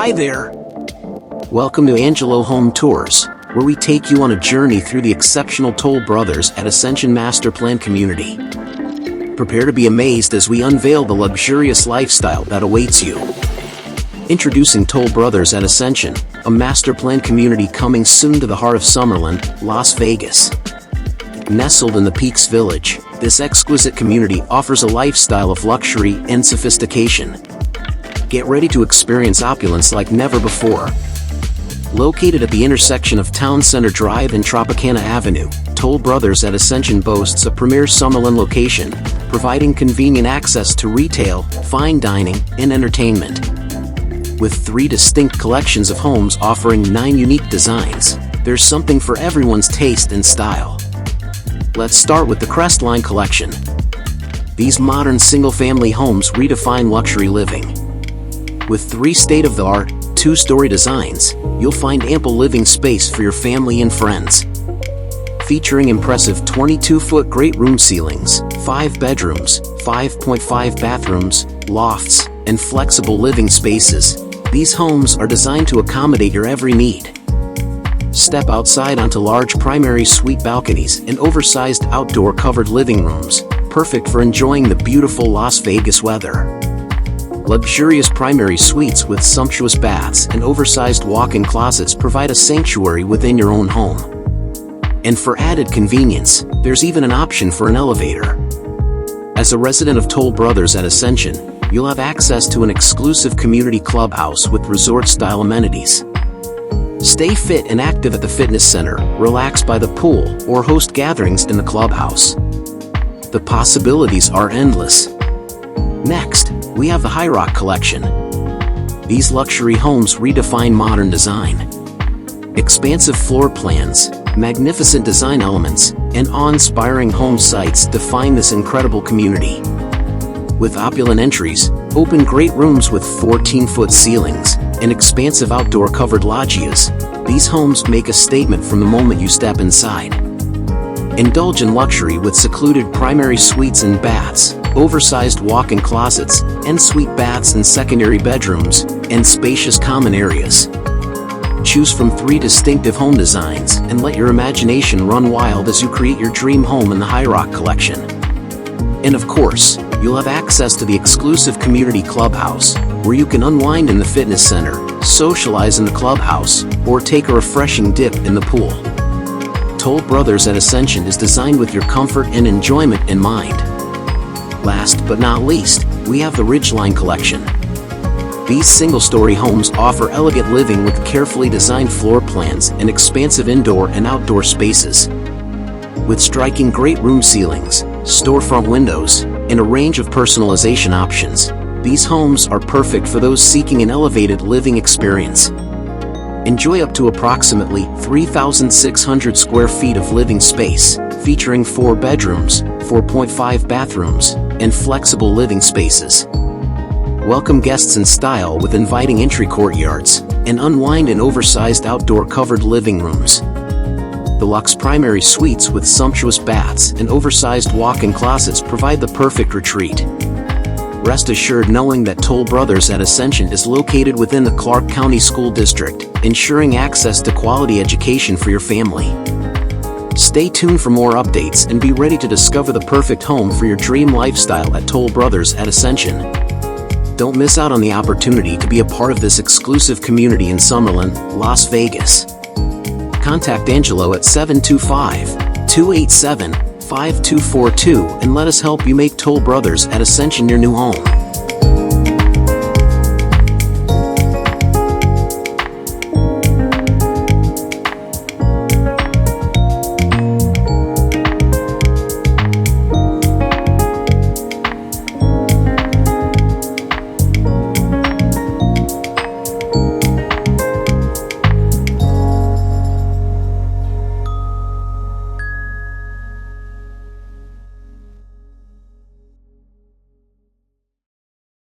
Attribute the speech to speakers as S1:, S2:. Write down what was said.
S1: Hi there! Welcome to Angelo Home Tours, where we take you on a journey through the exceptional Toll Brothers at Ascension Master Plan community. Prepare to be amazed as we unveil the luxurious lifestyle that awaits you. Introducing Toll Brothers at Ascension, a master plan community coming soon to the heart of Summerlin, Las Vegas. Nestled in the Peaks Village, this exquisite community offers a lifestyle of luxury and sophistication. Get ready to experience opulence like never before. Located at the intersection of Town Center Drive and Tropicana Avenue, Toll Brothers at Ascension boasts a premier Summerlin location, providing convenient access to retail, fine dining, and entertainment. With 3 distinct collections of homes offering 9 unique designs, there's something for everyone's taste and style. Let's start with the Crestline Collection. These modern single-family homes redefine luxury living. With 3 state-of-the-art, 2-story designs, you'll find ample living space for your family and friends. Featuring impressive 22-foot great room ceilings, 5 bedrooms, 5.5 bathrooms, lofts, and flexible living spaces, these homes are designed to accommodate your every need. Step outside onto large primary suite balconies and oversized outdoor covered living rooms, perfect for enjoying the beautiful Las Vegas weather. Luxurious primary suites with sumptuous baths and oversized walk-in closets provide a sanctuary within your own home. And for added convenience, there's even an option for an elevator. As a resident of Toll Brothers at Ascension, you'll have access to an exclusive community clubhouse with resort-style amenities. Stay fit and active at the fitness center, relax by the pool, or host gatherings in the clubhouse. The possibilities are endless. Next, we have the High Rock Collection. These luxury homes redefine modern design. Expansive floor plans, magnificent design elements, and awe-inspiring home sites define this incredible community. With opulent entries, open great rooms with 14-foot ceilings, and expansive outdoor covered loggias, these homes make a statement from the moment you step inside. Indulge in luxury with secluded primary suites and baths, oversized walk-in closets, en-suite baths and secondary bedrooms, and spacious common areas. Choose from 3 distinctive home designs and let your imagination run wild as you create your dream home in the High Rock Collection. And of course, you'll have access to the exclusive community clubhouse, where you can unwind in the fitness center, socialize in the clubhouse, or take a refreshing dip in the pool. Toll Brothers at Ascension is designed with your comfort and enjoyment in mind. Last but not least, we have the Ridgeline Collection. These single-story homes offer elegant living with carefully designed floor plans and expansive indoor and outdoor spaces. With striking great room ceilings, storefront windows, and a range of personalization options, these homes are perfect for those seeking an elevated living experience. Enjoy up to approximately 3,600 square feet of living space, featuring 4 bedrooms, 4.5 bathrooms, and flexible living spaces. Welcome guests in style with inviting entry courtyards, and unwind in oversized outdoor covered living rooms. The luxe primary suites with sumptuous baths and oversized walk-in closets provide the perfect retreat. Rest assured knowing that Toll Brothers at Ascension is located within the Clark County School District, ensuring access to quality education for your family. Stay tuned for more updates and be ready to discover the perfect home for your dream lifestyle at Toll Brothers at Ascension. Don't miss out on the opportunity to be a part of this exclusive community in Summerlin, Las Vegas. Contact Angelo at 725-287-5242 and let us help you make Toll Brothers at Ascension your new home.